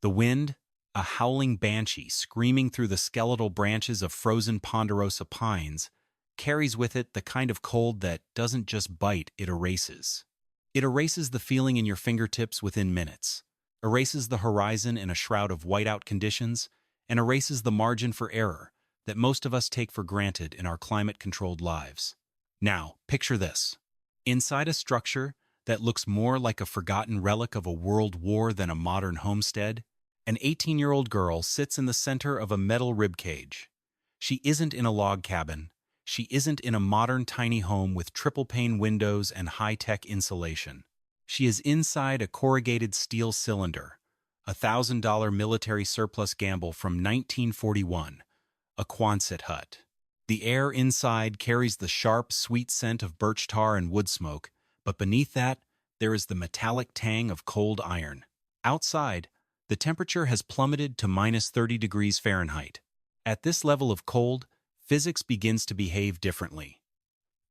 The wind, a howling banshee screaming through the skeletal branches of frozen ponderosa pines, carries with it the kind of cold that doesn't just bite, it erases. It erases the feeling in your fingertips within minutes, erases the horizon in a shroud of whiteout conditions, and erases the margin for error that most of us take for granted in our climate-controlled lives. Now, picture this. Inside a structure that looks more like a forgotten relic of a world war than a modern homestead, an 18-year-old girl sits in the center of a metal ribcage. She isn't in a log cabin. She isn't in a modern tiny home with triple-pane windows and high-tech insulation. She is inside a corrugated steel cylinder, a $1,000 military surplus gamble from 1941, a Quonset Hut. The air inside carries the sharp, sweet scent of birch tar and wood smoke, but beneath that, there is the metallic tang of cold iron. Outside, the temperature has plummeted to minus 30 degrees Fahrenheit. At this level of cold, physics begins to behave differently.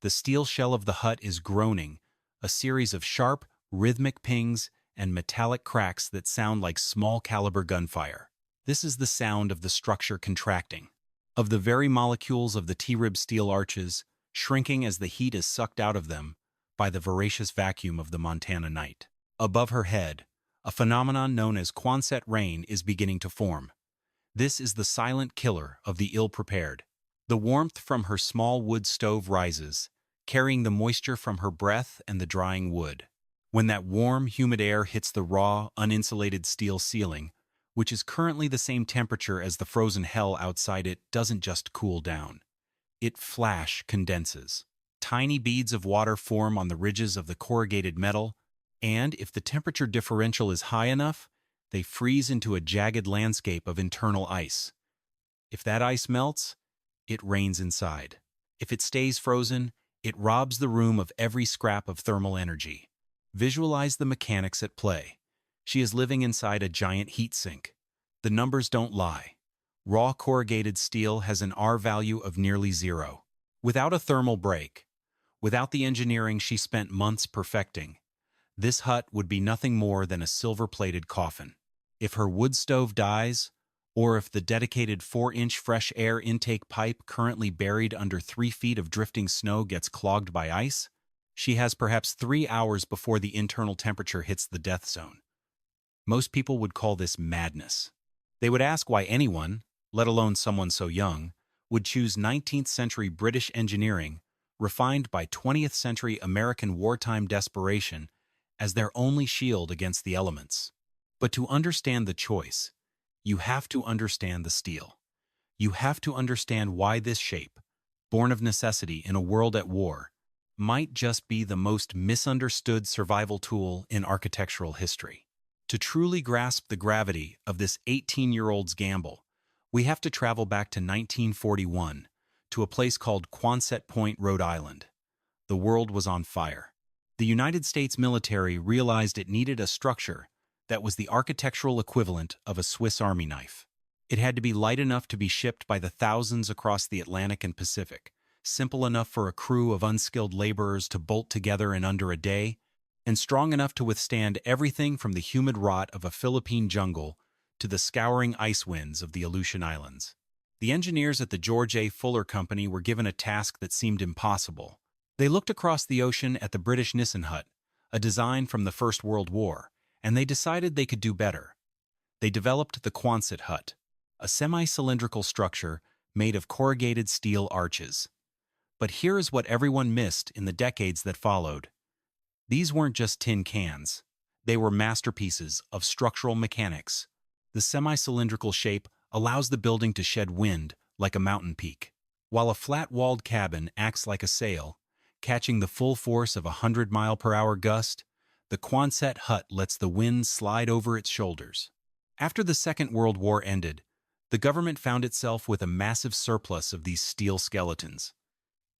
The steel shell of the hut is groaning, a series of sharp, rhythmic pings and metallic cracks that sound like small-caliber gunfire. This is the sound of the structure contracting, of the very molecules of the T-rib steel arches shrinking as the heat is sucked out of them by the voracious vacuum of the Montana night. Above her head, a phenomenon known as Quonset Rain is beginning to form. This is the silent killer of the ill-prepared. The warmth from her small wood stove rises, carrying the moisture from her breath and the drying wood. When that warm, humid air hits the raw, uninsulated steel ceiling, which is currently the same temperature as the frozen hell outside, it doesn't just cool down. It flash condenses. Tiny beads of water form on the ridges of the corrugated metal, and if the temperature differential is high enough, they freeze into a jagged landscape of internal ice. If that ice melts, it rains inside. If it stays frozen, it robs the room of every scrap of thermal energy. Visualize the mechanics at play. She is living inside a giant heat sink. The numbers don't lie. Raw corrugated steel has an R value of nearly 0. Without a thermal break, without the engineering she spent months perfecting, this hut would be nothing more than a silver-plated coffin. If her wood stove dies, or if the dedicated 4-inch fresh air intake pipe currently buried under 3 feet of drifting snow gets clogged by ice, she has perhaps 3 hours before the internal temperature hits the death zone. Most people would call this madness. They would ask why anyone, let alone someone so young, would choose 19th century British engineering, refined by 20th century American wartime desperation, as their only shield against the elements. But to understand the choice, you have to understand the steel. You have to understand why this shape, born of necessity in a world at war, might just be the most misunderstood survival tool in architectural history. To truly grasp the gravity of this 18-year-old's gamble, we have to travel back to 1941, to a place called Quonset Point, Rhode Island. The world was on fire. The United States military realized it needed a structure that was the architectural equivalent of a Swiss Army knife. It had to be light enough to be shipped by the thousands across the Atlantic and Pacific, simple enough for a crew of unskilled laborers to bolt together in under a day, and strong enough to withstand everything from the humid rot of a Philippine jungle to the scouring ice winds of the Aleutian Islands. The engineers at the George A. Fuller Company were given a task that seemed impossible. They looked across the ocean at the British Nissen hut, a design from the First World War, and they decided they could do better. They developed the Quonset Hut, a semi-cylindrical structure made of corrugated steel arches. But here is what everyone missed in the decades that followed. These weren't just tin cans. They were masterpieces of structural mechanics. The semi-cylindrical shape allows the building to shed wind like a mountain peak, while a flat-walled cabin acts like a sail, catching the full force of a 100-mile-per-hour gust. The Quonset Hut lets the wind slide over its shoulders. After the Second World War ended, the government found itself with a massive surplus of these steel skeletons.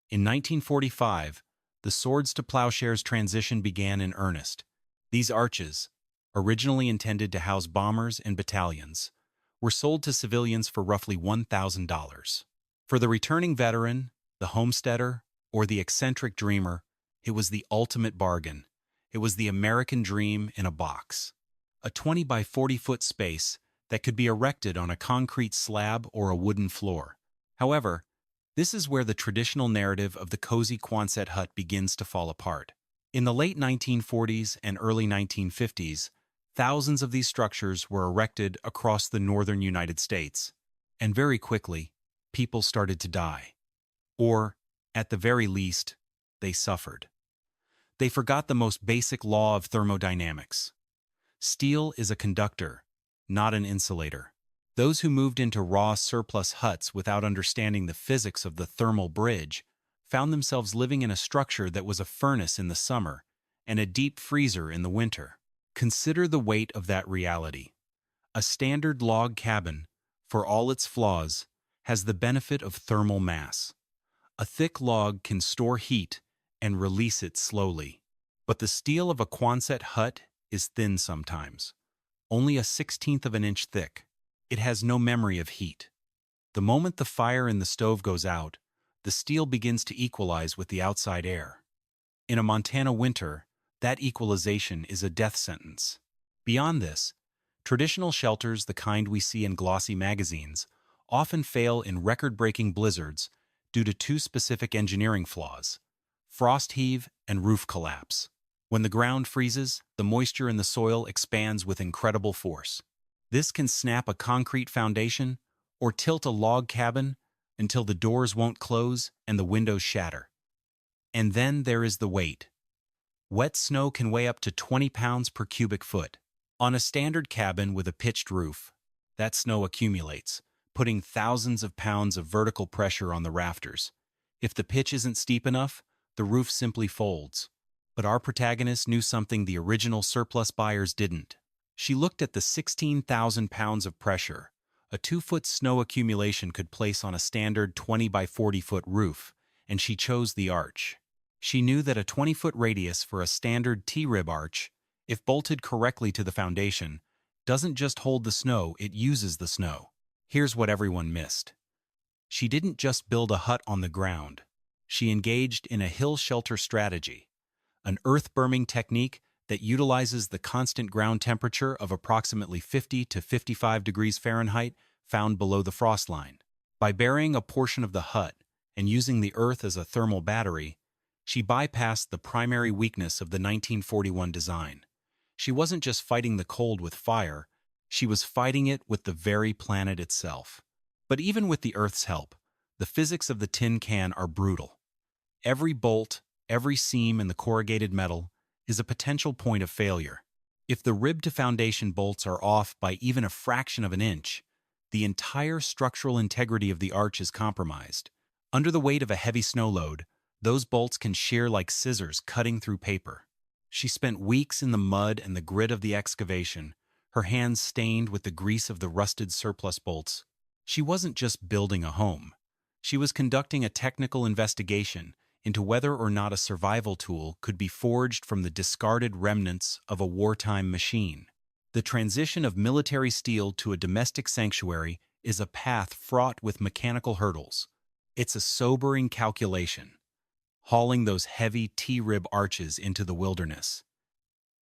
In 1945, the swords to plowshares transition began in earnest. These arches, originally intended to house bombers and battalions, were sold to civilians for roughly $1,000. For the returning veteran, the homesteader, or the eccentric dreamer, it was the ultimate bargain. It was the American dream in a box. a 20 by 40-foot space that could be erected on a concrete slab or a wooden floor. However, this is where the traditional narrative of the cozy Quonset hut begins to fall apart. In the late 1940s and early 1950s, thousands of these structures were erected across the northern United States, and very quickly, people started to die. Or, at the very least, they suffered. They forgot the most basic law of thermodynamics. Steel is a conductor, not an insulator. Those who moved into raw surplus huts without understanding the physics of the thermal bridge found themselves living in a structure that was a furnace in the summer and a deep freezer in the winter. Consider the weight of that reality. A standard log cabin, for all its flaws, has the benefit of thermal mass. A thick log can store heat and release it slowly. But the steel of a Quonset hut is thin sometimes, only a 1/16 of an inch thick. It has no memory of heat. The moment the fire in the stove goes out, the steel begins to equalize with the outside air. In a Montana winter, that equalization is a death sentence. Beyond this, traditional shelters, the kind we see in glossy magazines, often fail in record-breaking blizzards due to two specific engineering flaws: frost heave and roof collapse. When the ground freezes, the moisture in the soil expands with incredible force. This can snap a concrete foundation or tilt a log cabin until the doors won't close and the windows shatter. And then there is the weight. Wet snow can weigh up to 20 pounds per cubic foot. On a standard cabin with a pitched roof, that snow accumulates, putting thousands of pounds of vertical pressure on the rafters. If the pitch isn't steep enough, the roof simply folds. But our protagonist knew something the original surplus buyers didn't. She looked at the 16,000 pounds of pressure a 2-foot snow accumulation could place on a standard 20 by 40-foot roof, and she chose the arch. She knew that a 20-foot radius for a standard T-rib arch, if bolted correctly to the foundation, doesn't just hold the snow, it uses the snow. Here's what everyone missed. She didn't just build a hut on the ground. She engaged in a hill shelter strategy, an Earth-Berming technique that utilizes the constant ground temperature of approximately 50 to 55 degrees Fahrenheit found below the frost line. By burying a portion of the hut and using the earth as a thermal battery, she bypassed the primary weakness of the 1941 design. She wasn't just fighting the cold with fire, she was fighting it with the very planet itself. But even with the Earth's help, the physics of the tin can are brutal. Every bolt, every seam in the corrugated metal is a potential point of failure. If the rib-to-foundation bolts are off by even a fraction of an inch, the entire structural integrity of the arch is compromised. Under the weight of a heavy snow load, those bolts can shear like scissors cutting through paper. She spent weeks in the mud and the grit of the excavation, her hands stained with the grease of the rusted surplus bolts. She wasn't just building a home. She was conducting a technical investigation into whether or not a survival tool could be forged from the discarded remnants of a wartime machine. The transition of military steel to a domestic sanctuary is a path fraught with mechanical hurdles. It's a sobering calculation, hauling those heavy T-rib arches into the wilderness.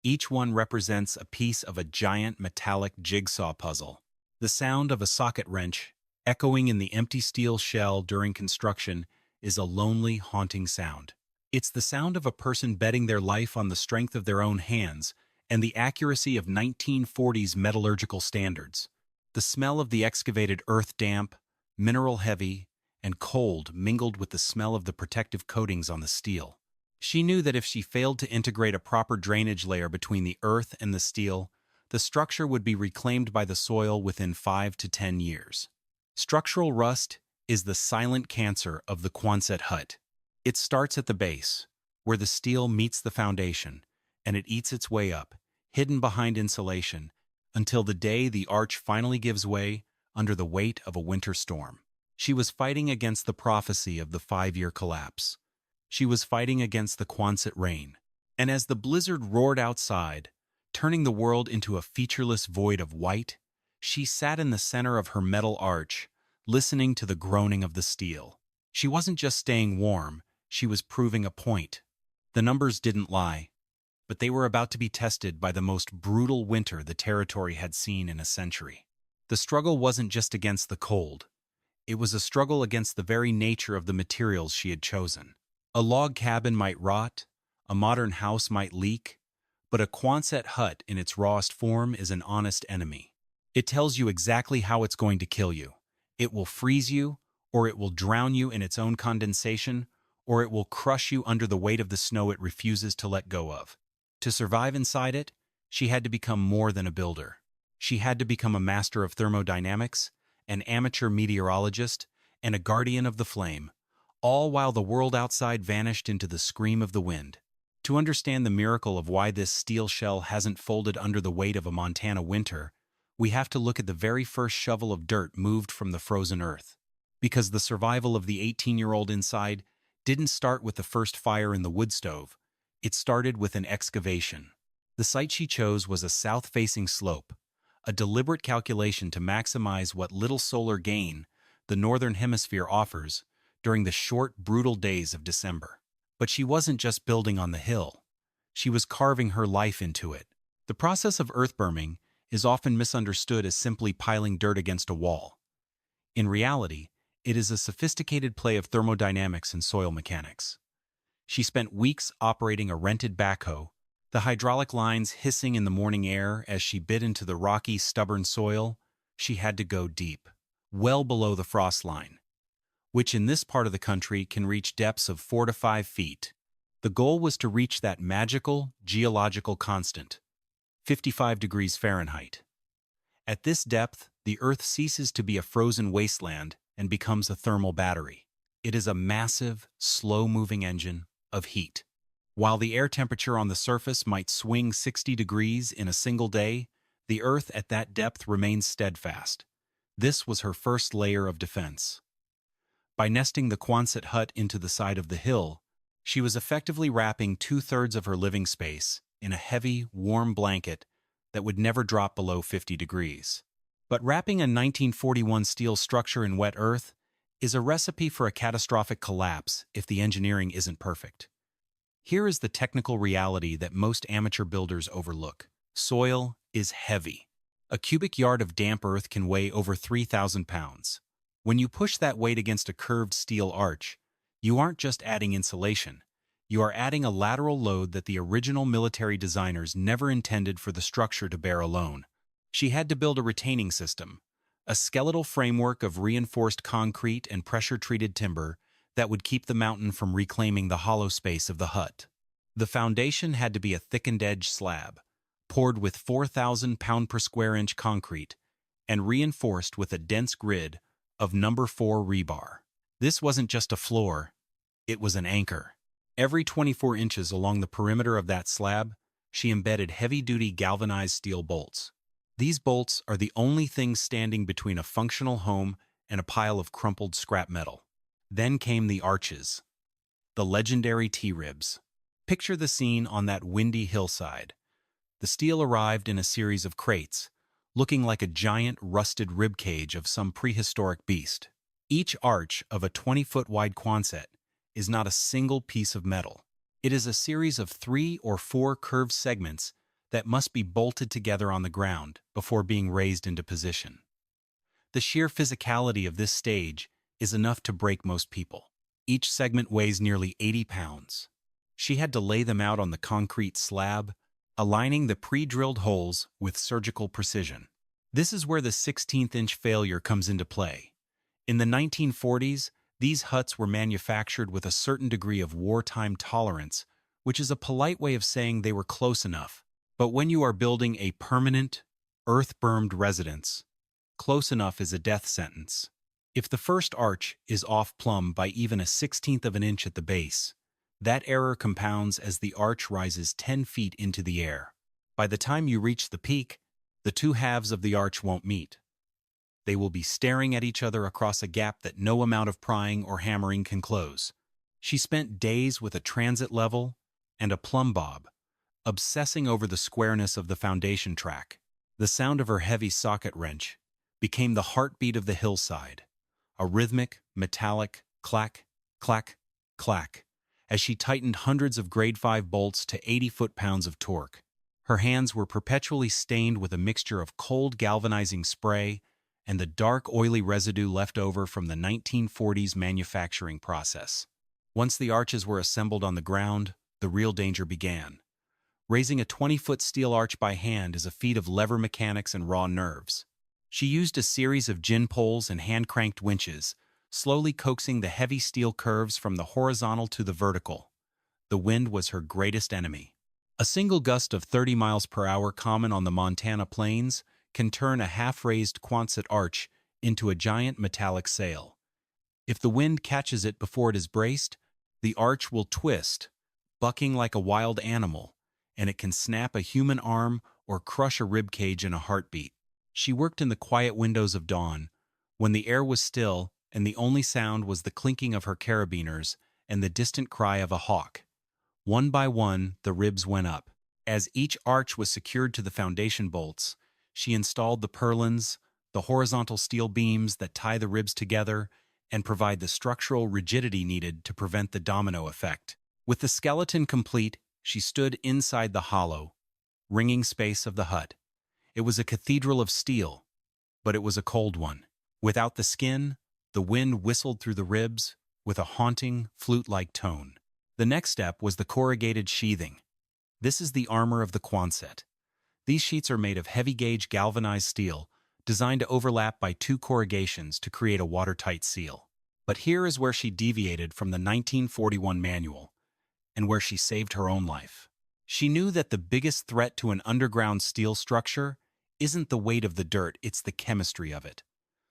Each one represents a piece of a giant metallic jigsaw puzzle. The sound of a socket wrench, echoing in the empty steel shell during construction, is a lonely, haunting sound. It's the sound of a person betting their life on the strength of their own hands and the accuracy of 1940s metallurgical standards. The smell of the excavated earth, damp, mineral-heavy, and cold, mingled with the smell of the protective coatings on the steel. She knew that if she failed to integrate a proper drainage layer between the earth and the steel, the structure would be reclaimed by the soil within 5 to 10 years. Structural rust is the silent cancer of the Quonset hut. It starts at the base, where the steel meets the foundation, and it eats its way up, hidden behind insulation, until the day the arch finally gives way under the weight of a winter storm. She was fighting against the prophecy of the 5-year collapse. She was fighting against the Quonset Rain. And as the blizzard roared outside, turning the world into a featureless void of white, she sat in the center of her metal arch, listening to the groaning of the steel. She wasn't just staying warm, she was proving a point. The numbers didn't lie. but they were about to be tested by the most brutal winter the territory had seen in a century. The struggle wasn't just against the cold. It was a struggle against the very nature of the materials she had chosen. A log cabin might rot, a modern house might leak, but a Quonset hut in its rawest form is an honest enemy. It tells you exactly how it's going to kill you. It will freeze you, or it will drown you in its own condensation, or it will crush you under the weight of the snow it refuses to let go of. To survive inside it, she had to become more than a builder. She had to become a master of thermodynamics, an amateur meteorologist, and a guardian of the flame, all while the world outside vanished into the scream of the wind. To understand the miracle of why this steel shell hasn't folded under the weight of a Montana winter, we have to look at the very first shovel of dirt moved from the frozen earth. Because the survival of the 18-year-old inside didn't start with the first fire in the wood stove. It started with an excavation. The site she chose was a south-facing slope, a deliberate calculation to maximize what little solar gain the northern hemisphere offers during the short, brutal days of December. But she wasn't just building on the hill. She was carving her life into it. The process of earth-berming is often misunderstood as simply piling dirt against a wall. In reality, it is a sophisticated play of thermodynamics and soil mechanics. She spent weeks operating a rented backhoe, the hydraulic lines hissing in the morning air as she bit into the rocky, stubborn soil. She had to go deep, well below the frost line, which in this part of the country can reach depths of 4 to 5 feet. The goal was to reach that magical geological constant, 55 degrees Fahrenheit. At this depth, the Earth ceases to be a frozen wasteland and becomes a thermal battery. It is a massive, slow-moving engine of heat. While the air temperature on the surface might swing 60 degrees in a single day, the Earth at that depth remains steadfast. This was her first layer of defense. By nesting the Quonset hut into the side of the hill, she was effectively wrapping 2/3 of her living space in a heavy, warm blanket that would never drop below 50 degrees. But wrapping a 1941 steel structure in wet earth is a recipe for a catastrophic collapse if the engineering isn't perfect. Here is the technical reality that most amateur builders overlook. Soil is heavy. A cubic yard of damp earth can weigh over 3,000 pounds. When you push that weight against a curved steel arch, you aren't just adding insulation. You are adding a lateral load that the original military designers never intended for the structure to bear alone. She had to build a retaining system, a skeletal framework of reinforced concrete and pressure-treated timber that would keep the mountain from reclaiming the hollow space of the hut. The foundation had to be a thickened-edge slab, poured with 4,000 pound per square inch concrete and reinforced with a dense grid of number 4 rebar. This wasn't just a floor, it was an anchor. Every 24 inches along the perimeter of that slab, she embedded heavy-duty galvanized steel bolts. These bolts are the only things standing between a functional home and a pile of crumpled scrap metal. Then came the arches, the legendary T-ribs. Picture the scene on that windy hillside. The steel arrived in a series of crates, looking like a giant rusted rib cage of some prehistoric beast. Each arch of a 20-foot wide Quonset is not a single piece of metal. It is a series of 3 or 4 curved segments that must be bolted together on the ground before being raised into position. The sheer physicality of this stage is enough to break most people. Each segment weighs nearly 80 pounds. She had to lay them out on the concrete slab, aligning the pre-drilled holes with surgical precision. This is where the 16th-inch failure comes into play. In the 1940s, these huts were manufactured with a certain degree of wartime tolerance, which is a polite way of saying they were close enough. But when you are building a permanent, earth-bermed residence, close enough is a death sentence. If the first arch is off plumb by even a 1/16 of an inch at the base, that error compounds as the arch rises 10 feet into the air. By the time you reach the peak, the two halves of the arch won't meet. They will be staring at each other across a gap that no amount of prying or hammering can close. She spent days with a transit level and a plumb bob, obsessing over the squareness of the foundation track. The sound of her heavy socket wrench became the heartbeat of the hillside, a rhythmic, metallic clack, clack, clack, as she tightened hundreds of grade 5 bolts to 80 foot-pounds of torque. Her hands were perpetually stained with a mixture of cold galvanizing spray and the dark, oily residue left over from the 1940s manufacturing process. Once the arches were assembled on the ground, the real danger began. Raising a 20-foot steel arch by hand is a feat of lever mechanics and raw nerves. She used a series of gin poles and hand-cranked winches, slowly coaxing the heavy steel curves from the horizontal to the vertical. The wind was her greatest enemy. A single gust of 30 miles per hour common on the Montana plains can turn a half-raised Quonset arch into a giant metallic sail. If the wind catches it before it is braced, the arch will twist, bucking like a wild animal, and it can snap a human arm or crush a rib cage in a heartbeat. She worked in the quiet windows of dawn, when the air was still and the only sound was the clinking of her carabiners and the distant cry of a hawk. One by one, the ribs went up. As each arch was secured to the foundation bolts, she installed the purlins, the horizontal steel beams that tie the ribs together and provide the structural rigidity needed to prevent the domino effect. With the skeleton complete, she stood inside the hollow, ringing space of the hut. It was a cathedral of steel, but it was a cold one. Without the skin, the wind whistled through the ribs with a haunting, flute-like tone. The next step was the corrugated sheathing. This is the armor of the Quonset. These sheets are made of heavy-gauge galvanized steel, designed to overlap by 2 corrugations to create a watertight seal. But here is where she deviated from the 1941 manual, and where she saved her own life. She knew that the biggest threat to an underground steel structure isn't the weight of the dirt, it's the chemistry of it.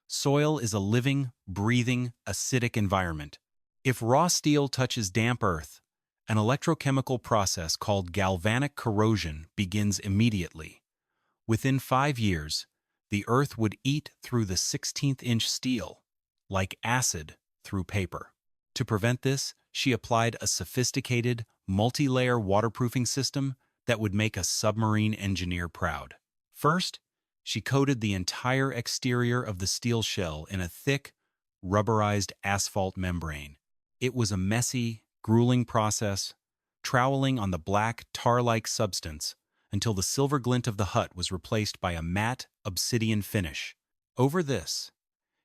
Soil is a living, breathing, acidic environment. If raw steel touches damp earth, an electrochemical process called galvanic corrosion begins immediately. Within 5 years, the earth would eat through the 16th-inch steel, like acid through paper. To prevent this, she applied a sophisticated, multi-layer waterproofing system that would make a submarine engineer proud. First, she coated the entire exterior of the steel shell in a thick, rubberized asphalt membrane. It was a messy, grueling process, troweling on the black, tar-like substance until the silver glint of the hut was replaced by a matte, obsidian finish. Over this,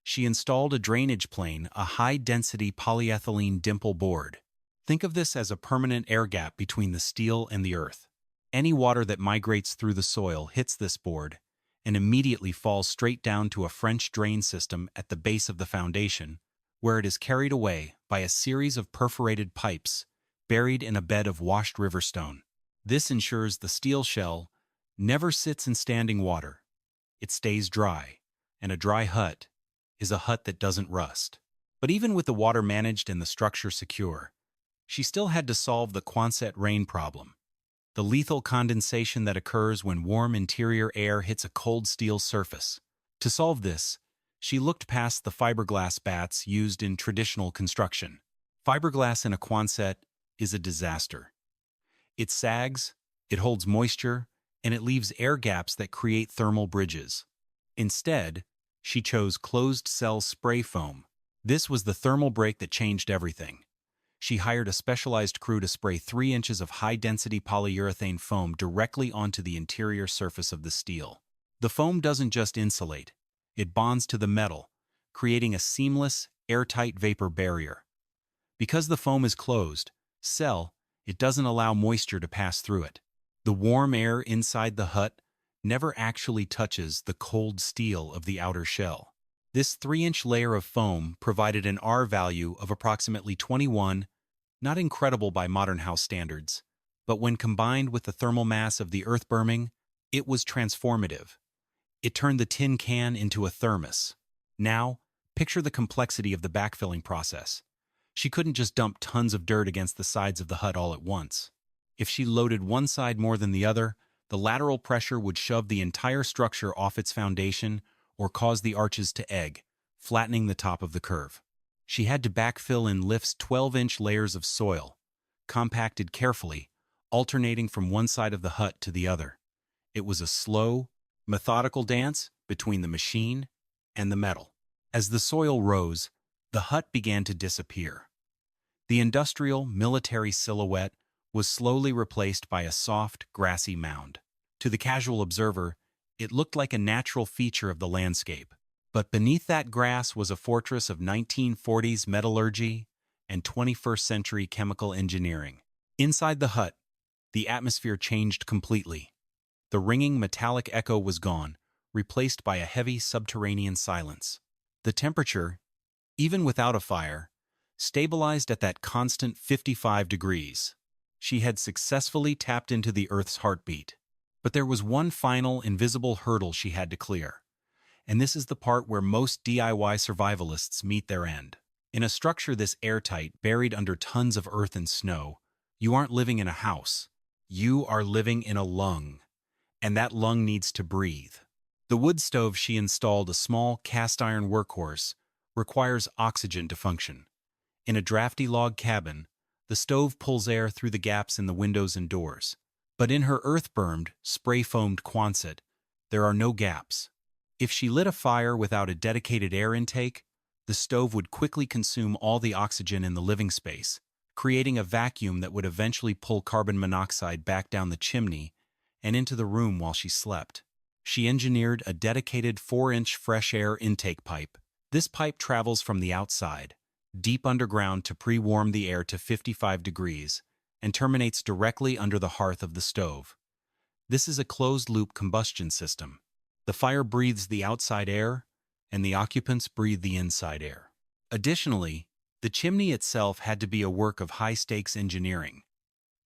she installed a drainage plane, a high-density polyethylene dimple board. Think of this as a permanent air gap between the steel and the earth. Any water that migrates through the soil hits this board and immediately falls straight down to a French drain system at the base of the foundation, where it is carried away by a series of perforated pipes buried in a bed of washed river stone. This ensures the steel shell never sits in standing water. It stays dry, and a dry hut is a hut that doesn't rust. But even with the water managed and the structure secure, she still had to solve the Quonset Rain problem, the lethal condensation that occurs when warm interior air hits a cold steel surface. To solve this, she looked past the fiberglass bats used in traditional construction. Fiberglass in a Quonset is a disaster. It sags, it holds moisture, and it leaves air gaps that create thermal bridges. Instead, she chose closed-cell spray foam. This was the thermal break that changed everything. She hired a specialized crew to spray 3 inches of high-density polyurethane foam directly onto the interior surface of the steel. The foam doesn't just insulate, it bonds to the metal, creating a seamless, airtight vapor barrier. Because the foam is closed-cell, it doesn't allow moisture to pass through it. The warm air inside the hut never actually touches the cold steel of the outer shell. This 3-inch layer of foam provided an R value of approximately 21, not incredible by modern house standards, but when combined with the thermal mass of the Earth-Berming, it was transformative. It turned the tin can into a thermos. Now, picture the complexity of the backfilling process. She couldn't just dump tons of dirt against the sides of the hut all at once. If she loaded one side more than the other, the lateral pressure would shove the entire structure off its foundation or cause the arches to egg, flattening the top of the curve. She had to backfill in lifts 12-inch layers of soil, compacted carefully, alternating from one side of the hut to the other. It was a slow, methodical dance between the machine and the metal. As the soil rose, the hut began to disappear. The industrial, military silhouette was slowly replaced by a soft, grassy mound. To the casual observer, it looked like a natural feature of the landscape. But beneath that grass was a fortress of 1940s metallurgy and 21st century chemical engineering. Inside the hut, the atmosphere changed completely. The ringing metallic echo was gone, replaced by a heavy subterranean silence. The temperature, even without a fire, stabilized at that constant 55 degrees. She had successfully tapped into the Earth's heartbeat. But there was one final, invisible hurdle she had to clear. And this is the part where most DIY survivalists meet their end. In a structure this airtight, buried under tons of earth and snow, you aren't living in a house. You are living in a lung. And that lung needs to breathe. The wood stove she installed, a small cast-iron workhorse, requires oxygen to function. In a drafty log cabin, the stove pulls air through the gaps in the windows and doors. But in her earth-bermed, spray-foamed Quonset, there are no gaps. If she lit a fire without a dedicated air intake, the stove would quickly consume all the oxygen in the living space, creating a vacuum that would eventually pull carbon monoxide back down the chimney and into the room while she slept. She engineered a dedicated 4-inch fresh air intake pipe. This pipe travels from the outside, deep underground to pre-warm the air to 55 degrees, and terminates directly under the hearth of the stove. This is a closed-loop combustion system. The fire breathes the outside air, and the occupants breathe the inside air. Additionally, the chimney itself had to be a work of high-stakes engineering.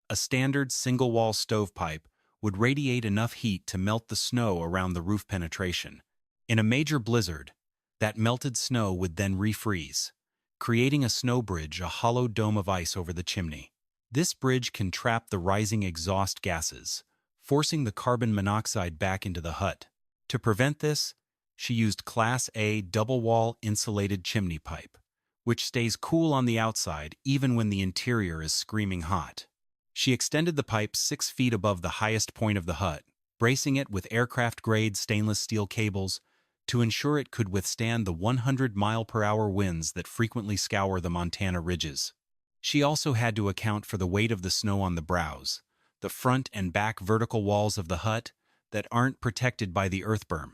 A standard single-wall stovepipe would radiate enough heat to melt the snow around the roof penetration. In a major blizzard, that melted snow would then refreeze, creating a snow bridge, a hollow dome of ice over the chimney. This bridge can trap the rising exhaust gases, forcing the carbon monoxide back into the hut. To prevent this, she used Class A double-wall insulated chimney pipe, which stays cool on the outside even when the interior is screaming hot. She extended the pipe 6 feet above the highest point of the hut, bracing it with aircraft-grade stainless steel cables to ensure it could withstand the 100-mile-per-hour winds that frequently scour the Montana ridges. She also had to account for the weight of the snow on the brows, the front and back vertical walls of the hut that aren't protected by the Earth-Berm.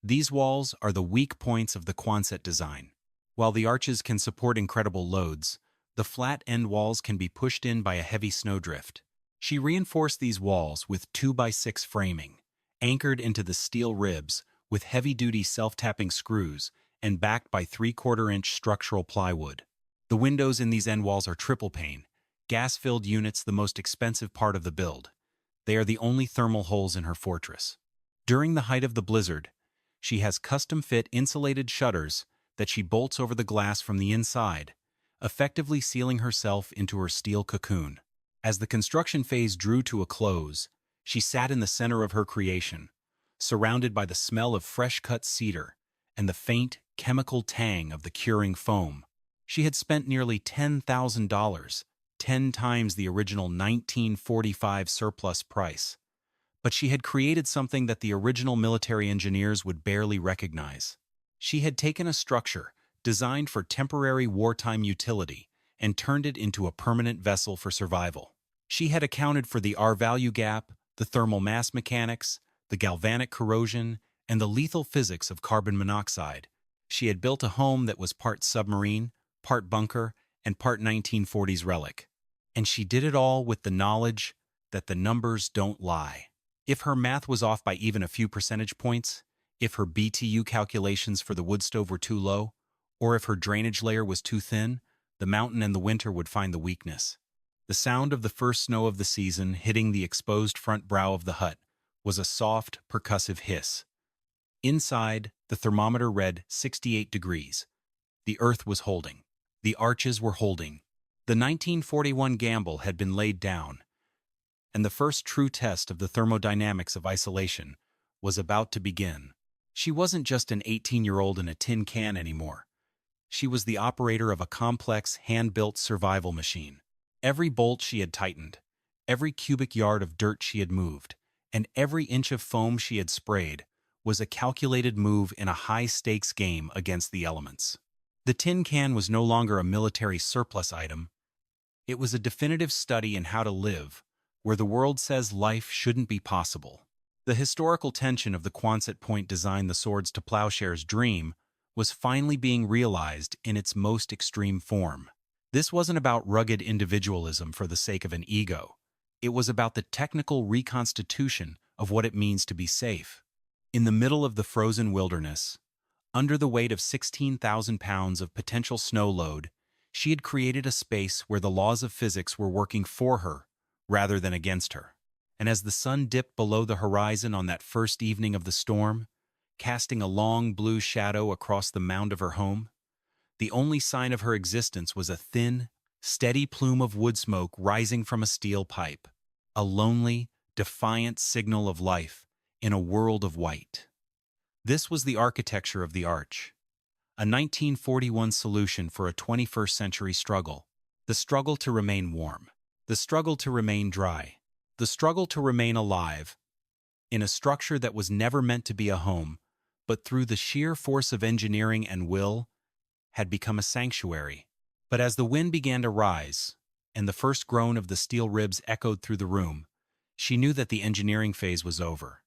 These walls are the weak points of the Quonset design. While the arches can support incredible loads, the flat end walls can be pushed in by a heavy snowdrift. She reinforced these walls with 2x6 framing, anchored into the steel ribs with heavy-duty self-tapping screws and backed by 3/4-inch structural plywood. The windows in these end walls are triple-pane, gas-filled units, the most expensive part of the build. They are the only thermal holes in her fortress. During the height of the blizzard, she has custom-fit insulated shutters that she bolts over the glass from the inside, effectively sealing herself into her steel cocoon. As the construction phase drew to a close, she sat in the center of her creation, surrounded by the smell of fresh-cut cedar and the faint, chemical tang of the curing foam. She had spent nearly $10,000, 10 times the original 1945 surplus price. But she had created something that the original military engineers would barely recognize. She had taken a structure designed for temporary wartime utility and turned it into a permanent vessel for survival. She had accounted for the R-value gap, the thermal mass mechanics, the galvanic corrosion, and the lethal physics of carbon monoxide. She had built a home that was part submarine, part bunker, and part 1940s relic. And she did it all with the knowledge that the numbers don't lie. If her math was off by even a few percentage points, if her BTU calculations for the wood stove were too low, or if her drainage layer was too thin, the mountain and the winter would find the weakness. The sound of the first snow of the season hitting the exposed front brow of the hut was a soft, percussive hiss. Inside, the thermometer read 68 degrees. The earth was holding. The arches were holding. The 1941 gamble had been laid down, and the first true test of the thermodynamics of isolation was about to begin. She wasn't just an 18-year-old in a tin can anymore. She was the operator of a complex, hand-built survival machine. Every bolt she had tightened, every cubic yard of dirt she had moved, and every inch of foam she had sprayed was a calculated move in a high-stakes game against the elements. The tin can was no longer a military surplus item. It was a definitive study in how to live, where the world says life shouldn't be possible. The historical tension of the Quonset point design the swords to plowshares dream was finally being realized in its most extreme form. This wasn't about rugged individualism for the sake of an ego. It was about the technical reconstitution of what it means to be safe. In the middle of the frozen wilderness, under the weight of 16,000 pounds of potential snow load, she had created a space where the laws of physics were working for her rather than against her. And as the sun dipped below the horizon on that first evening of the storm, casting a long blue shadow across the mound of her home, the only sign of her existence was a thin, steady plume of wood smoke rising from a steel pipe, a lonely, defiant signal of life in a world of white. This was the architecture of the arch, a 1941 solution for a 21st century struggle. The struggle to remain warm, the struggle to remain dry, the struggle to remain alive in a structure that was never meant to be a home, but through the sheer force of engineering and will, had become a sanctuary. But as the wind began to rise, and the first groan of the steel ribs echoed through the room, she knew that the engineering phase was over.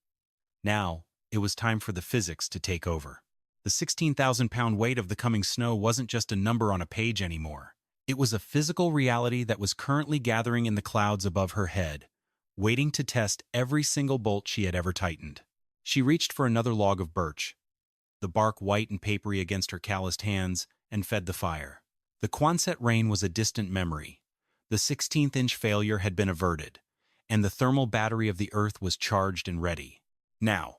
Now, it was time for the physics to take over. The 16,000-pound weight of the coming snow wasn't just a number on a page anymore. It was a physical reality that was currently gathering in the clouds above her head, waiting to test every single bolt she had ever tightened. She reached for another log of birch, the bark white and papery against her calloused hands, and fed the fire. The Quonset Rain was a distant memory. The 16th-inch failure had been averted, and the thermal battery of the Earth was charged and ready. Now,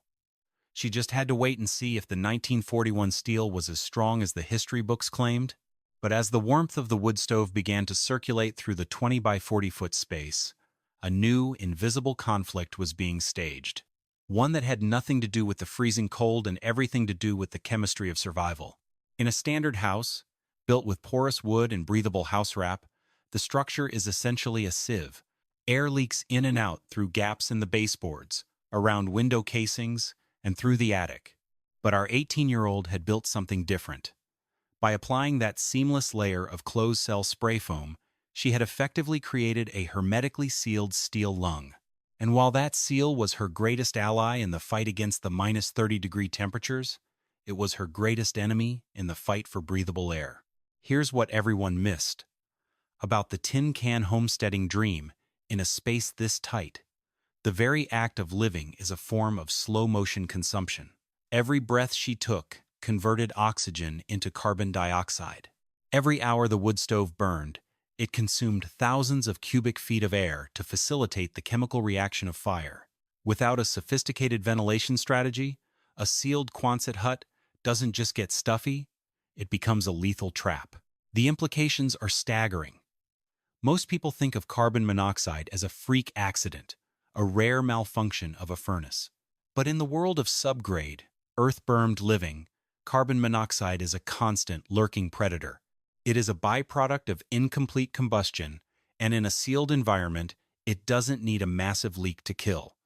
she just had to wait and see if the 1941 steel was as strong as the history books claimed. But as the warmth of the wood stove began to circulate through the 20 by 40-foot space, a new, invisible conflict was being staged. One that had nothing to do with the freezing cold and everything to do with the chemistry of survival. In a standard house, built with porous wood and breathable house wrap, the structure is essentially a sieve. Air leaks in and out through gaps in the baseboards, around window casings, and through the attic. But our 18-year-old had built something different. By applying that seamless layer of closed-cell spray foam, she had effectively created a hermetically sealed steel lung. And while that seal was her greatest ally in the fight against the minus 30-degree temperatures, it was her greatest enemy in the fight for breathable air. Here's what everyone missed about the tin can homesteading dream in a space this tight. The very act of living is a form of slow-motion consumption. Every breath she took converted oxygen into carbon dioxide. Every hour the wood stove burned, it consumed thousands of cubic feet of air to facilitate the chemical reaction of fire. Without a sophisticated ventilation strategy, a sealed Quonset hut doesn't just get stuffy, it becomes a lethal trap. The implications are staggering. Most people think of carbon monoxide as a freak accident, a rare malfunction of a furnace. But in the world of subgrade, earth-bermed living, carbon monoxide is a constant, lurking predator. It is a byproduct of incomplete combustion, and in a sealed environment, it doesn't need a massive leak to kill.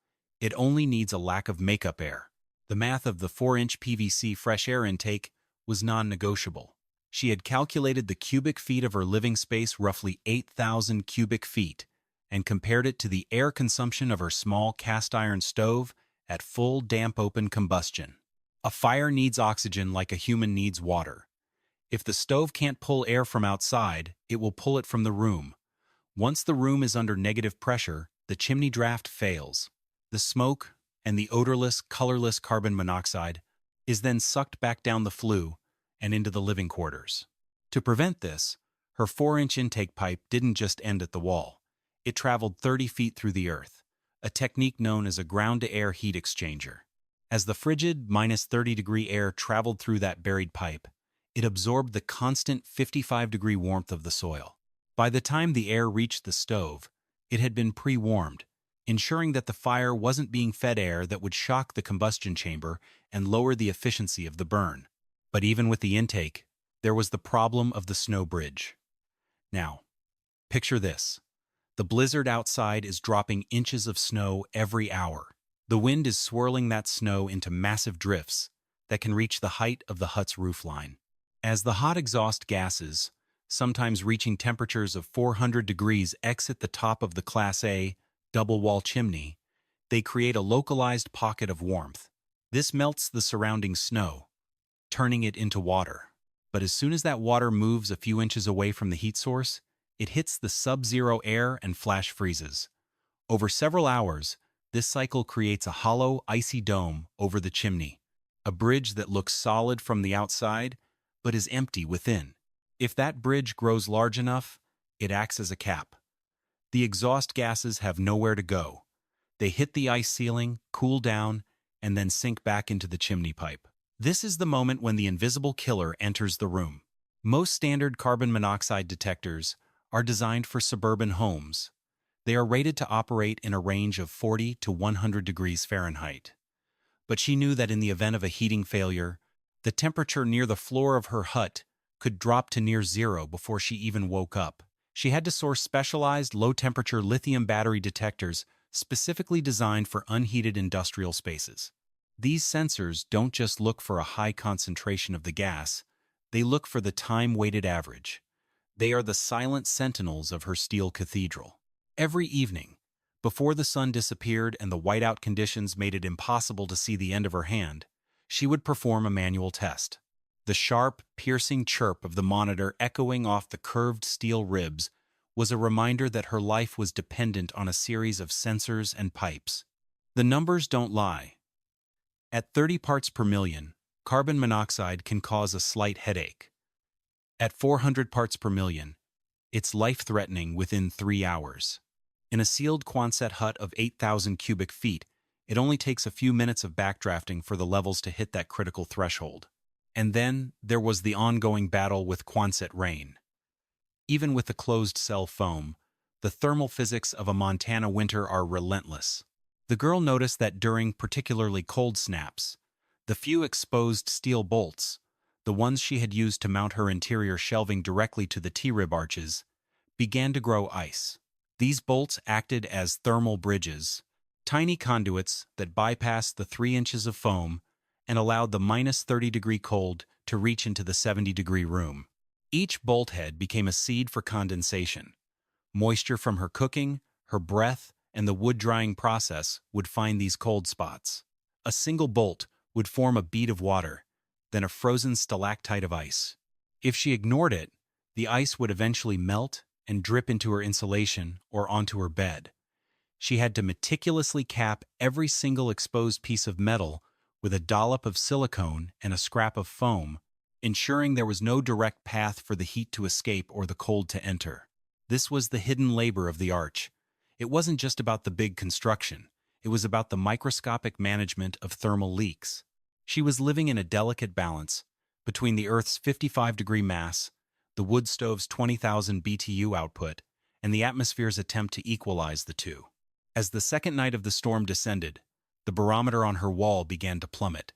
It only needs a lack of makeup air. The math of the 4-inch PVC fresh air intake was non-negotiable. She had calculated the cubic feet of her living space, roughly 8,000 cubic feet, and compared it to the air consumption of her small cast-iron stove at full damp open combustion. A fire needs oxygen like a human needs water. If the stove can't pull air from outside, it will pull it from the room. Once the room is under negative pressure, the chimney draft fails. The smoke and the odorless, colorless carbon monoxide is then sucked back down the flue and into the living quarters. To prevent this, her 4-inch intake pipe didn't just end at the wall. It traveled 30 feet through the earth, a technique known as a ground-to-air heat exchanger. As the frigid, minus 30-degree air traveled through that buried pipe, it absorbed the constant 55-degree warmth of the soil. By the time the air reached the stove, it had been pre-warmed, ensuring that the fire wasn't being fed air that would shock the combustion chamber and lower the efficiency of the burn. But even with the intake, there was the problem of the snow bridge. Now, picture this. The blizzard outside is dropping inches of snow every hour. The wind is swirling that snow into massive drifts that can reach the height of the hut's roofline. As the hot exhaust gases sometimes reaching temperatures of 400 degrees, exit the top of the Class A double-wall chimney. They create a localized pocket of warmth. This melts the surrounding snow, turning it into water. But as soon as that water moves a few inches away from the heat source, it hits the sub-zero air and flash freezes. Over several hours, this cycle creates a hollow, icy dome over the chimney, a bridge that looks solid from the outside, but is empty within. If that bridge grows large enough, it acts as a cap. The exhaust gases have nowhere to go. They hit the ice ceiling, cool down, and then sink back into the chimney pipe. This is the moment when the invisible killer enters the room. Most standard carbon monoxide detectors are designed for suburban homes. They are rated to operate in a range of 40 to 100 degrees Fahrenheit. But she knew that in the event of a heating failure, the temperature near the floor of her hut could drop to near zero before she even woke up. She had to source specialized low-temperature lithium battery detectors specifically designed for unheated industrial spaces. These sensors don't just look for a high concentration of the gas, they look for the time-weighted average. They are the silent sentinels of her steel cathedral. Every evening, before the sun disappeared and the whiteout conditions made it impossible to see the end of her hand, she would perform a manual test. The sharp, piercing chirp of the monitor echoing off the curved steel ribs was a reminder that her life was dependent on a series of sensors and pipes. The numbers don't lie. At 30 parts per million, carbon monoxide can cause a slight headache. At 400 parts per million, it's life-threatening within 3 hours. In a sealed Quonset hut of 8,000 cubic feet, it only takes a few minutes of backdrafting for the levels to hit that critical threshold. And then there was the ongoing battle with Quonset Rain. Even with the closed-cell foam, the thermal physics of a Montana winter are relentless. The girl noticed that during particularly cold snaps, the few exposed steel bolts, the ones she had used to mount her interior shelving directly to the T-rib arches, began to grow ice. These bolts acted as thermal bridges, tiny conduits that bypassed the 3 inches of foam and allowed the -30-degree cold to reach into the 70-degree room. Each bolt head became a seed for condensation. Moisture from her cooking, her breath, and the wood-drying process would find these cold spots. A single bolt would form a bead of water, then a frozen stalactite of ice. If she ignored it, the ice would eventually melt and drip into her insulation or onto her bed. She had to meticulously cap every single exposed piece of metal with a dollop of silicone and a scrap of foam, ensuring there was no direct path for the heat to escape or the cold to enter. This was the hidden labor of the arch. It wasn't just about the big construction. It was about the microscopic management of thermal leaks. She was living in a delicate balance between the Earth's 55-degree mass, the wood stove's 20,000 BTU output, and the atmosphere's attempt to equalize the two. As the second night of the storm descended, the barometer on her wall began to plummet.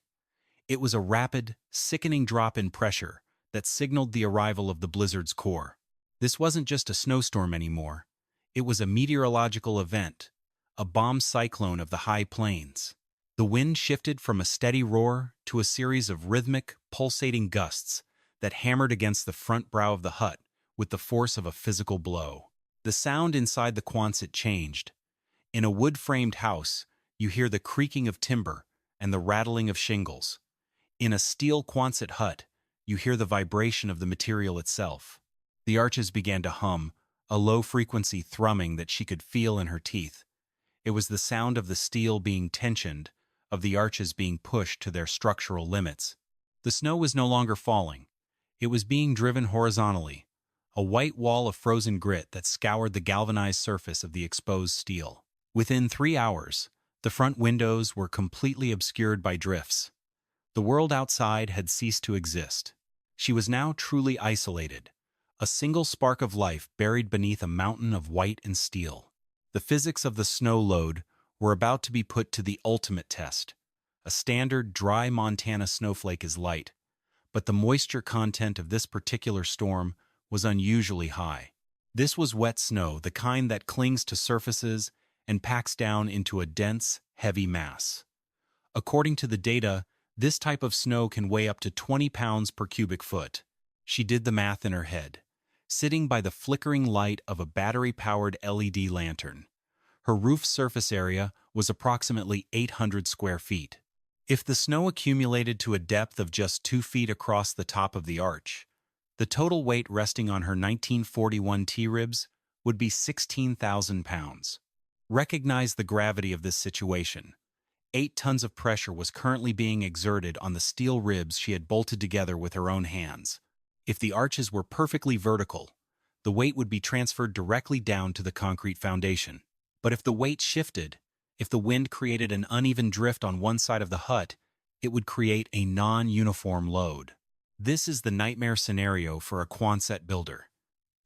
It was a rapid, sickening drop in pressure that signaled the arrival of the blizzard's core. This wasn't just a snowstorm anymore. It was a meteorological event, a bomb cyclone of the high plains. The wind shifted from a steady roar to a series of rhythmic, pulsating gusts that hammered against the front brow of the hut with the force of a physical blow. The sound inside the Quonset changed. In a wood-framed house, you hear the creaking of timber and the rattling of shingles. In a steel Quonset hut, you hear the vibration of the material itself. The arches began to hum, a low-frequency thrumming that she could feel in her teeth. It was the sound of the steel being tensioned, of the arches being pushed to their structural limits. The snow was no longer falling. It was being driven horizontally, a white wall of frozen grit that scoured the galvanized surface of the exposed steel. Within 3 hours, the front windows were completely obscured by drifts. The world outside had ceased to exist. She was now truly isolated, a single spark of life buried beneath a mountain of white and steel. The physics of the snow load were about to be put to the ultimate test. A standard dry Montana snowflake is light, but the moisture content of this particular storm was unusually high. This was wet snow, the kind that clings to surfaces and packs down into a dense, heavy mass. According to the data, this type of snow can weigh up to 20 pounds per cubic foot. She did the math in her head. sitting by the flickering light of a battery-powered LED lantern. Her roof surface area was approximately 800 square feet. If the snow accumulated to a depth of just 2 feet across the top of the arch, the total weight resting on her 1941 T-ribs would be 16,000 pounds. Recognize the gravity of this situation. 8 tons of pressure was currently being exerted on the steel ribs she had bolted together with her own hands. If the arches were perfectly vertical, the weight would be transferred directly down to the concrete foundation. But if the weight shifted, if the wind created an uneven drift on one side of the hut, it would create a non-uniform load. This is the nightmare scenario for a Quonset builder.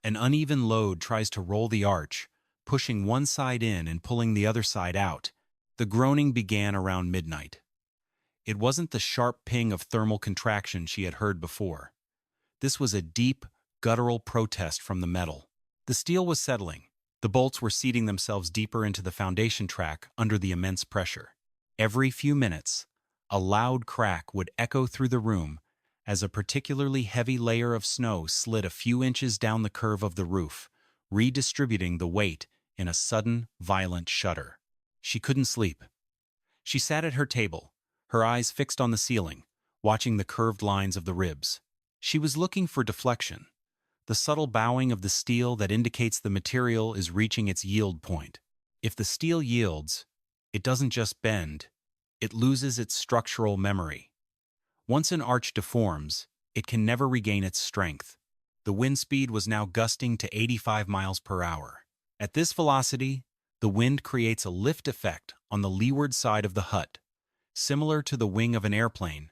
An uneven load tries to roll the arch, pushing one side in and pulling the other side out. The groaning began around midnight. It wasn't the sharp ping of thermal contraction she had heard before. This was a deep, guttural protest from the metal. The steel was settling. The bolts were seating themselves deeper into the foundation track under the immense pressure. Every few minutes, a loud crack would echo through the room as a particularly heavy layer of snow slid a few inches down the curve of the roof, redistributing the weight in a sudden, violent shudder. She couldn't sleep. She sat at her table, her eyes fixed on the ceiling, watching the curved lines of the ribs. She was looking for deflection, the subtle bowing of the steel that indicates the material is reaching its yield point. If the steel yields, it doesn't just bend, it loses its structural memory. Once an arch deforms, it can never regain its strength. The wind speed was now gusting to 85 miles per hour. At this velocity, the wind creates a lift effect on the leeward side of the hut, similar to the wing of an airplane,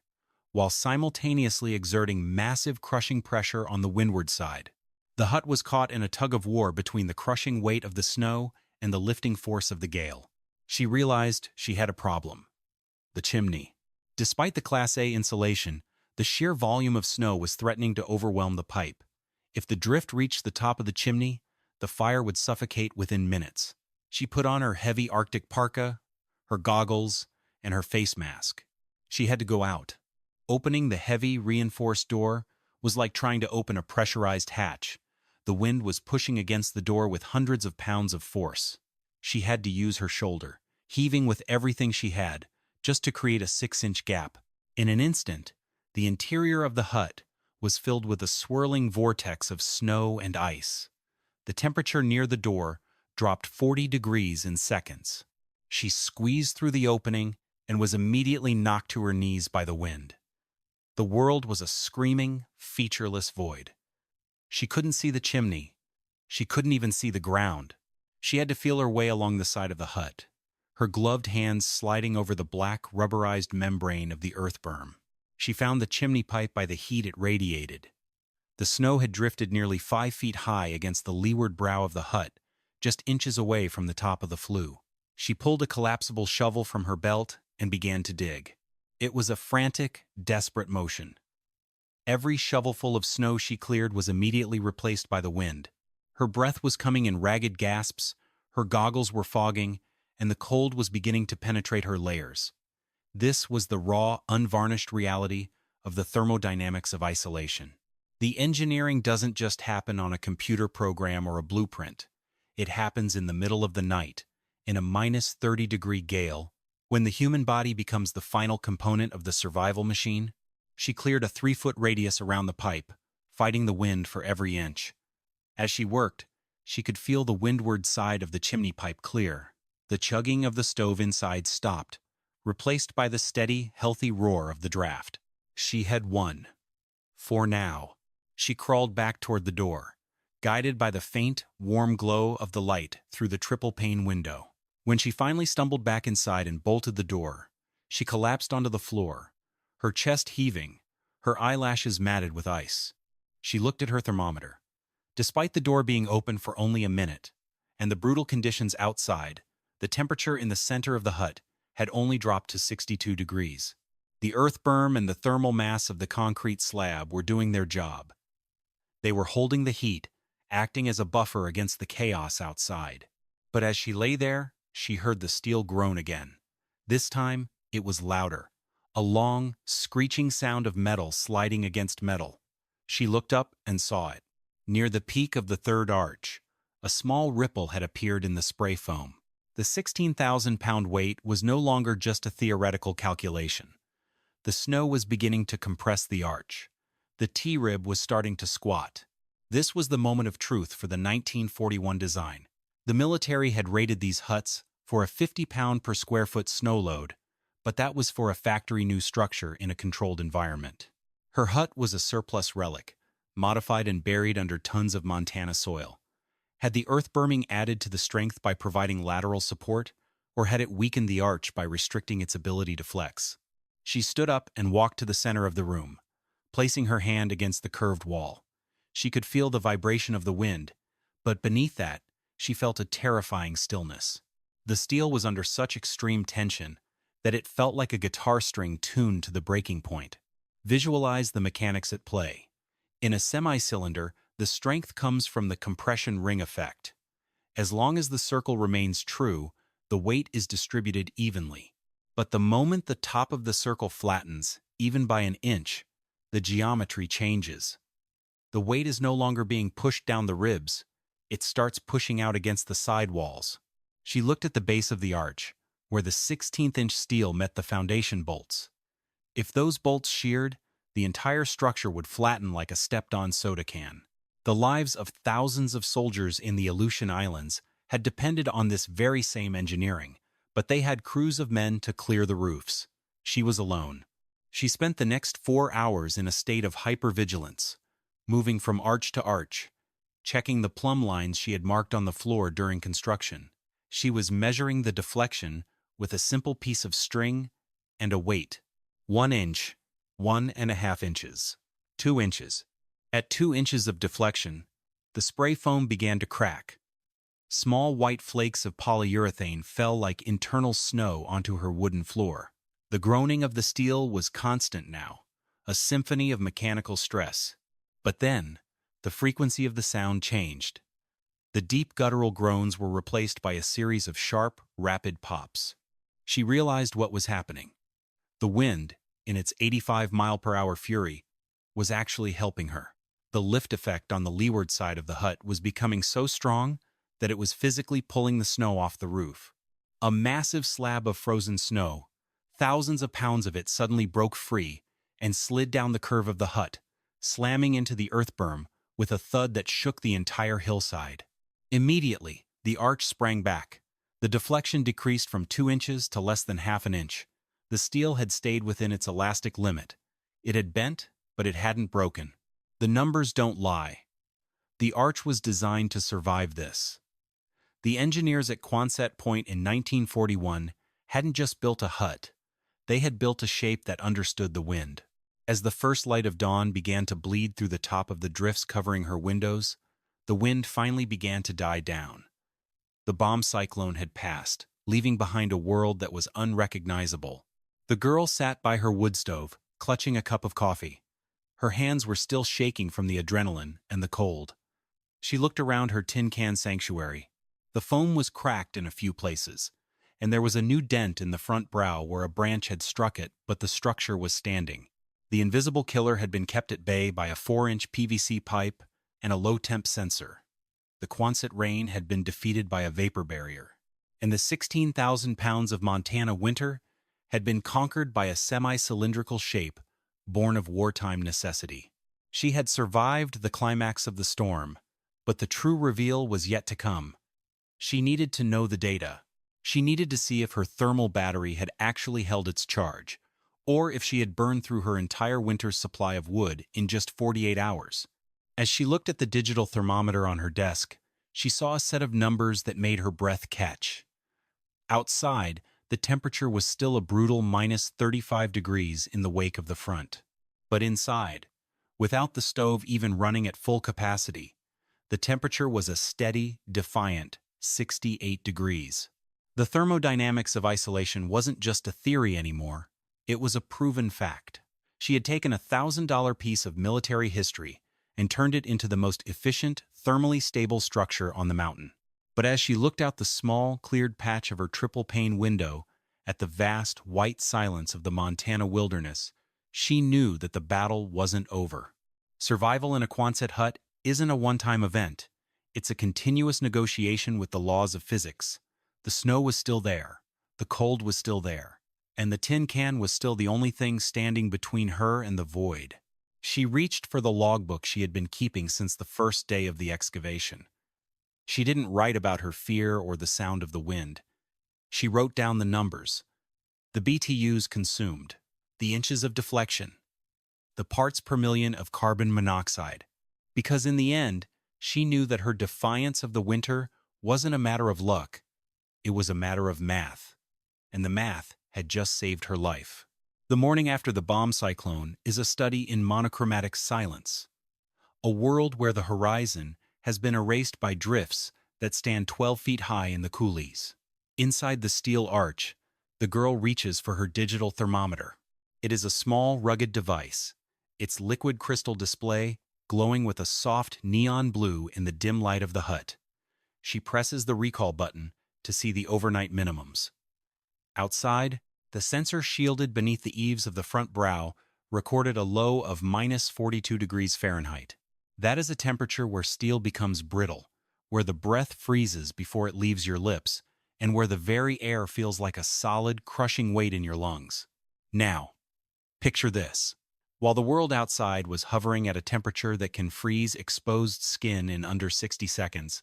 while simultaneously exerting massive crushing pressure on the windward side. The hut was caught in a tug-of-war between the crushing weight of the snow and the lifting force of the gale. She realized she had a problem. The chimney. Despite the Class A insulation, the sheer volume of snow was threatening to overwhelm the pipe. If the drift reached the top of the chimney, the fire would suffocate within minutes. She put on her heavy Arctic parka, her goggles, and her face mask. She had to go out. Opening the heavy, reinforced door was like trying to open a pressurized hatch. The wind was pushing against the door with hundreds of pounds of force. She had to use her shoulder, heaving with everything she had, just to create a 6-inch gap. In an instant, the interior of the hut was filled with a swirling vortex of snow and ice. The temperature near the door dropped 40 degrees in seconds. She squeezed through the opening and was immediately knocked to her knees by the wind. The world was a screaming, featureless void. She couldn't see the chimney. She couldn't even see the ground. She had to feel her way along the side of the hut, her gloved hands sliding over the black, rubberized membrane of the Earth-Berm. She found the chimney pipe by the heat it radiated. The snow had drifted nearly 5 feet high against the leeward brow of the hut, just inches away from the top of the flue. She pulled a collapsible shovel from her belt and began to dig. It was a frantic, desperate motion. Every shovelful of snow she cleared was immediately replaced by the wind. Her breath was coming in ragged gasps, her goggles were fogging, and the cold was beginning to penetrate her layers. This was the raw, unvarnished reality of the thermodynamics of isolation. The engineering doesn't just happen on a computer program or a blueprint. It happens in the middle of the night, in a -30-degree gale. When the human body becomes the final component of the survival machine, she cleared a 3-foot radius around the pipe, fighting the wind for every inch. As she worked, she could feel the windward side of the chimney pipe clear. The chugging of the stove inside stopped, replaced by the steady, healthy roar of the draft. She had won. For now. She crawled back toward the door, guided by the faint, warm glow of the light through the triple-pane window. When she finally stumbled back inside and bolted the door, she collapsed onto the floor, her chest heaving, her eyelashes matted with ice. She looked at her thermometer. Despite the door being open for only a minute, and the brutal conditions outside, the temperature in the center of the hut had only dropped to 62 degrees. The Earth-Berm and the thermal mass of the concrete slab were doing their job. They were holding the heat, acting as a buffer against the chaos outside. But as she lay there, she heard the steel groan again. This time, it was louder, a long, screeching sound of metal sliding against metal. She looked up and saw it. Near the peak of the third arch, a small ripple had appeared in the spray foam. The 16,000-pound weight was no longer just a theoretical calculation. The snow was beginning to compress the arch. The T-rib was starting to squat. This was the moment of truth for the 1941 design. The military had rated these huts for a 50-pound per square foot snow load, but that was for a factory-new structure in a controlled environment. Her hut was a surplus relic, modified and buried under tons of Montana soil. Had the Earth-Berming added to the strength by providing lateral support, or had it weakened the arch by restricting its ability to flex? She stood up and walked to the center of the room, placing her hand against the curved wall. She could feel the vibration of the wind, but beneath that, she felt a terrifying stillness. The steel was under such extreme tension that it felt like a guitar string tuned to the breaking point. Visualize the mechanics at play. In a semi-cylinder, the strength comes from the compression ring effect. As long as the circle remains true, the weight is distributed evenly. But the moment the top of the circle flattens, even by an inch, the geometry changes. The weight is no longer being pushed down the ribs, it starts pushing out against the side walls. She looked at the base of the arch, where the 16th-inch steel met the foundation bolts. If those bolts sheared, the entire structure would flatten like a stepped-on soda can. The lives of thousands of soldiers in the Aleutian Islands had depended on this very same engineering, but they had crews of men to clear the roofs. She was alone. She spent the next 4 hours in a state of hypervigilance, moving from arch to arch, checking the plumb lines she had marked on the floor during construction. She was measuring the deflection with a simple piece of string and a weight. 1 inch, 1.5 inches, 2 inches. At 2 inches of deflection, the spray foam began to crack. Small white flakes of polyurethane fell like internal snow onto her wooden floor. The groaning of the steel was constant now, a symphony of mechanical stress. But then, the frequency of the sound changed. The deep guttural groans were replaced by a series of sharp, rapid pops. She realized what was happening. The wind, in its 85-mile-per-hour fury, was actually helping her. The lift effect on the leeward side of the hut was becoming so strong that it was physically pulling the snow off the roof. A massive slab of frozen snow, thousands of pounds of it suddenly broke free and slid down the curve of the hut, slamming into the earth berm with a thud that shook the entire hillside. Immediately, the arch sprang back. The deflection decreased from 2 inches to less than half an inch. The steel had stayed within its elastic limit. It had bent, but it hadn't broken. The numbers don't lie. The arch was designed to survive this. The engineers at Quonset Point in 1941 hadn't just built a hut. They had built a shape that understood the wind. As the first light of dawn began to bleed through the top of the drifts covering her windows, the wind finally began to die down. The bomb cyclone had passed, leaving behind a world that was unrecognizable. The girl sat by her wood stove, clutching a cup of coffee. Her hands were still shaking from the adrenaline and the cold. She looked around her tin can sanctuary. The foam was cracked in a few places, and there was a new dent in the front brow where a branch had struck it, but the structure was standing. The invisible killer had been kept at bay by a 4-inch PVC pipe and a low-temp sensor. The Quonset Rain had been defeated by a vapor barrier, and the 16,000 pounds of Montana winter had been conquered by a semi-cylindrical shape born of wartime necessity. She had survived the climax of the storm, but the true reveal was yet to come. She needed to know the data. She needed to see if her thermal battery had actually held its charge, or if she had burned through her entire winter's supply of wood in just 48 hours. As she looked at the digital thermometer on her desk, she saw a set of numbers that made her breath catch. Outside, the temperature was still a brutal minus 35 degrees in the wake of the front. But inside, without the stove even running at full capacity, the temperature was a steady, defiant 68 degrees. The thermodynamics of isolation wasn't just a theory anymore, it was a proven fact. She had taken a $1,000 piece of military history and turned it into the most efficient, thermally stable structure on the mountain. But as she looked out the small, cleared patch of her triple-pane window at the vast, white silence of the Montana wilderness, she knew that the battle wasn't over. Survival in a Quonset hut isn't a one-time event. It's a continuous negotiation with the laws of physics. The snow was still there, the cold was still there, and the tin can was still the only thing standing between her and the void. She reached for the logbook she had been keeping since the first day of the excavation. She didn't write about her fear or the sound of the wind. She wrote down the numbers, the BTUs consumed, the inches of deflection, the parts per million of carbon monoxide, because in the end, she knew that her defiance of the winter wasn't a matter of luck, it was a matter of math, and the math had just saved her life. The morning after the bomb cyclone is a study in monochromatic silence, a world where the horizon has been erased by drifts that stand 12 feet high in the coulees. Inside the steel arch, the girl reaches for her digital thermometer. It is a small, rugged device, its liquid crystal display glowing with a soft neon blue in the dim light of the hut. She presses the recall button to see the overnight minimums. Outside, the sensor shielded beneath the eaves of the front brow recorded a low of -42 degrees Fahrenheit. That is a temperature where steel becomes brittle, where the breath freezes before it leaves your lips, and where the very air feels like a solid, crushing weight in your lungs. Now, picture this. While the world outside was hovering at a temperature that can freeze exposed skin in under 60 seconds,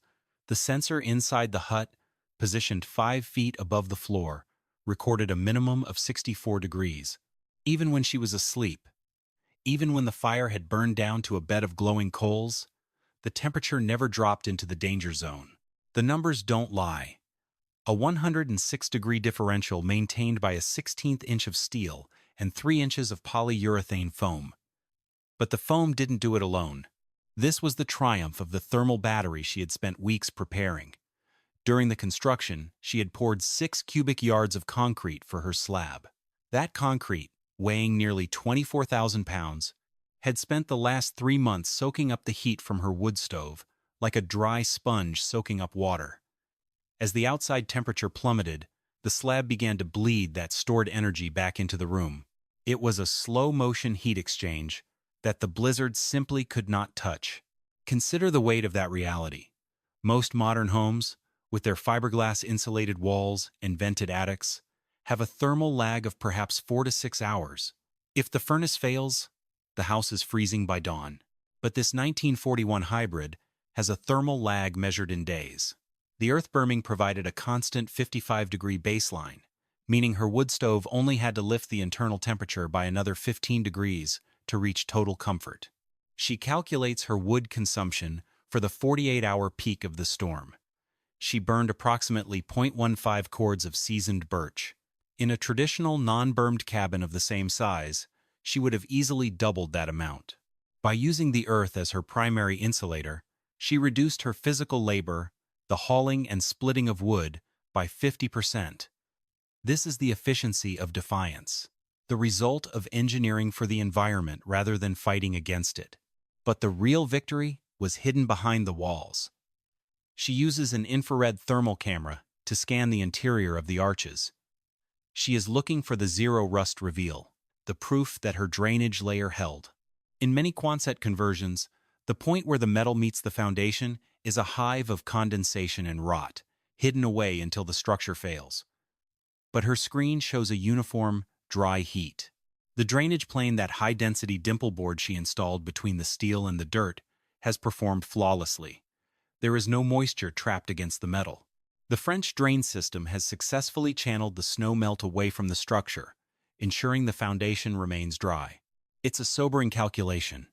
the sensor inside the hut, positioned 5 feet above the floor, recorded a minimum of 64 degrees, even when she was asleep. Even when the fire had burned down to a bed of glowing coals, the temperature never dropped into the danger zone. The numbers don't lie. A 106-degree differential maintained by a 16th inch of steel and 3 inches of polyurethane foam. But the foam didn't do it alone. This was the triumph of the thermal battery she had spent weeks preparing. During the construction, she had poured 6 cubic yards of concrete for her slab. That concrete, weighing nearly 24,000 pounds, had spent the last 3 months soaking up the heat from her wood stove, like a dry sponge soaking up water. As the outside temperature plummeted, the slab began to bleed that stored energy back into the room. It was a slow-motion heat exchange that the blizzard simply could not touch. Consider the weight of that reality. Most modern homes, with their fiberglass-insulated walls and vented attics, have a thermal lag of perhaps 4 to 6 hours. If the furnace fails, the house is freezing by dawn. But this 1941 hybrid has a thermal lag measured in days. The Earth-Berming provided a constant 55-degree baseline, meaning her wood stove only had to lift the internal temperature by another 15 degrees to reach total comfort. She calculates her wood consumption for the 48-hour peak of the storm. She burned approximately 0.15 cords of seasoned birch. In a traditional non-burned cabin of the same size, she would have easily doubled that amount. By using the earth as her primary insulator, she reduced her physical labor, the hauling and splitting of wood, by 50%. This is the efficiency of defiance, the result of engineering for the environment rather than fighting against it. But the real victory was hidden behind the walls. She uses an infrared thermal camera to scan the interior of the arches. She is looking for the zero rust reveal, the proof that her drainage layer held. In many Quonset conversions, the point where the metal meets the foundation is a hive of condensation and rot, hidden away until the structure fails. But her screen shows a uniform, dry heat. The drainage plane, that high-density dimple board she installed between the steel and the dirt, has performed flawlessly. There is no moisture trapped against the metal. The French drain system has successfully channeled the snow melt away from the structure, ensuring the foundation remains dry. It's a sobering calculation.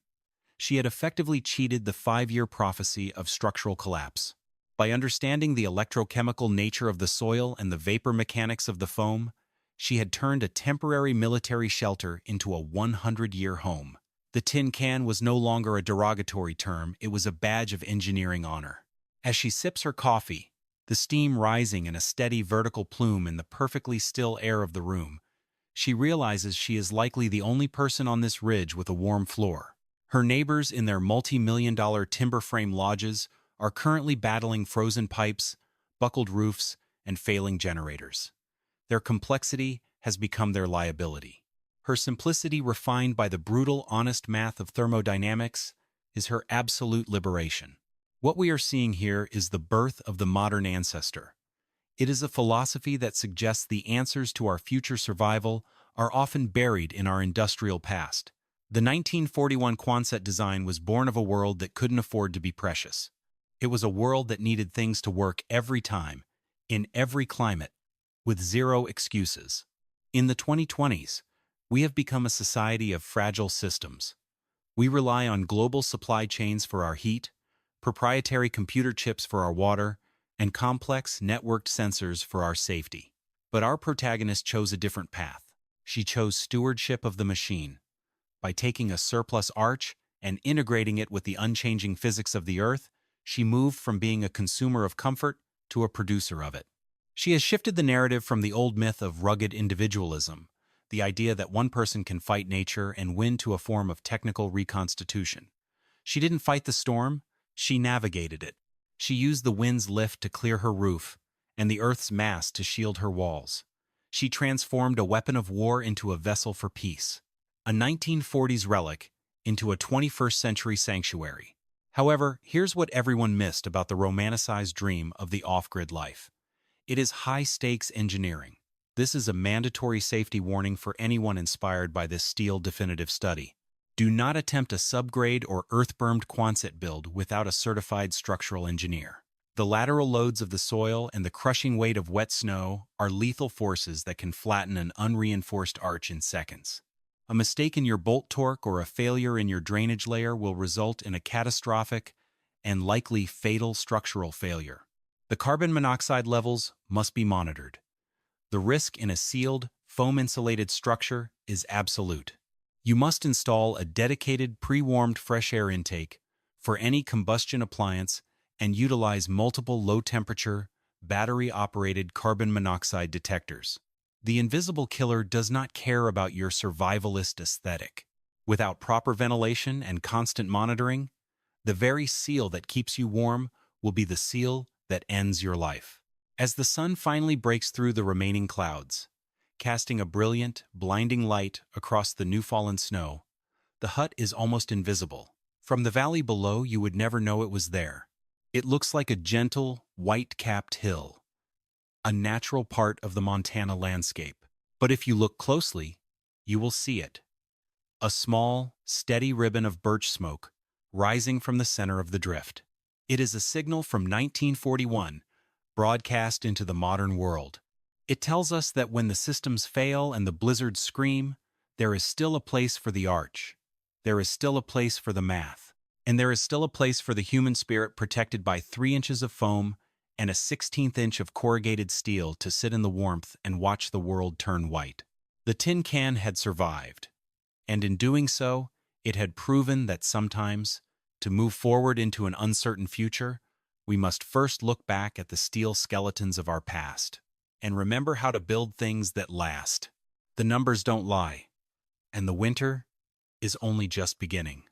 She had effectively cheated the 5-year prophecy of structural collapse. By understanding the electrochemical nature of the soil and the vapor mechanics of the foam, she had turned a temporary military shelter into a 100-year home. The tin can was no longer a derogatory term, it was a badge of engineering honor. As she sips her coffee, the steam rising in a steady vertical plume in the perfectly still air of the room, she realizes she is likely the only person on this ridge with a warm floor. Her neighbors in their multi-million-dollar timber frame lodges are currently battling frozen pipes, buckled roofs, and failing generators. Their complexity has become their liability. Her simplicity, refined by the brutal, honest math of thermodynamics, is her absolute liberation. What we are seeing here is the birth of the modern ancestor. It is a philosophy that suggests the answers to our future survival are often buried in our industrial past. The 1941 Quonset design was born of a world that couldn't afford to be precious. It was a world that needed things to work every time, in every climate, with zero excuses. In the 2020s, we have become a society of fragile systems. We rely on global supply chains for our heat, proprietary computer chips for our water, and complex, networked sensors for our safety. But our protagonist chose a different path. She chose stewardship of the machine. By taking a surplus arch and integrating it with the unchanging physics of the Earth, she moved from being a consumer of comfort to a producer of it. She has shifted the narrative from the old myth of rugged individualism, the idea that one person can fight nature and win, to a form of technical reconstitution. She didn't fight the storm, she navigated it. She used the wind's lift to clear her roof and the Earth's mass to shield her walls. She transformed a weapon of war into a vessel for peace, a 1940s relic into a 21st century sanctuary. However, here's what everyone missed about the romanticized dream of the off-grid life. It is high-stakes engineering. This is a mandatory safety warning for anyone inspired by this steel definitive study. Do not attempt a subgrade or Earth-Bermed Quonset build without a certified structural engineer. The lateral loads of the soil and the crushing weight of wet snow are lethal forces that can flatten an unreinforced arch in seconds. A mistake in your bolt torque or a failure in your drainage layer will result in a catastrophic and likely fatal structural failure. The carbon monoxide levels must be monitored. The risk in a sealed, foam-insulated structure is absolute. You must install a dedicated pre-warmed fresh air intake for any combustion appliance and utilize multiple low-temperature, battery-operated carbon monoxide detectors. The invisible killer does not care about your survivalist aesthetic. Without proper ventilation and constant monitoring, the very seal that keeps you warm will be the seal that ends your life. As the sun finally breaks through the remaining clouds, casting a brilliant, blinding light across the new-fallen snow, the hut is almost invisible. From the valley below, you would never know it was there. It looks like a gentle, white-capped hill, a natural part of the Montana landscape. But if you look closely, you will see it. A small, steady ribbon of birch smoke rising from the center of the drift. It is a signal from 1941, broadcast into the modern world. It tells us that when the systems fail and the blizzards scream, there is still a place for the arch. There is still a place for the math. And there is still a place for the human spirit protected by 3 inches of foam and a 16th inch of corrugated steel to sit in the warmth and watch the world turn white. The tin can had survived. And in doing so, it had proven that sometimes, to move forward into an uncertain future, we must first look back at the steel skeletons of our past and remember how to build things that last. The numbers don't lie, and the winter is only just beginning.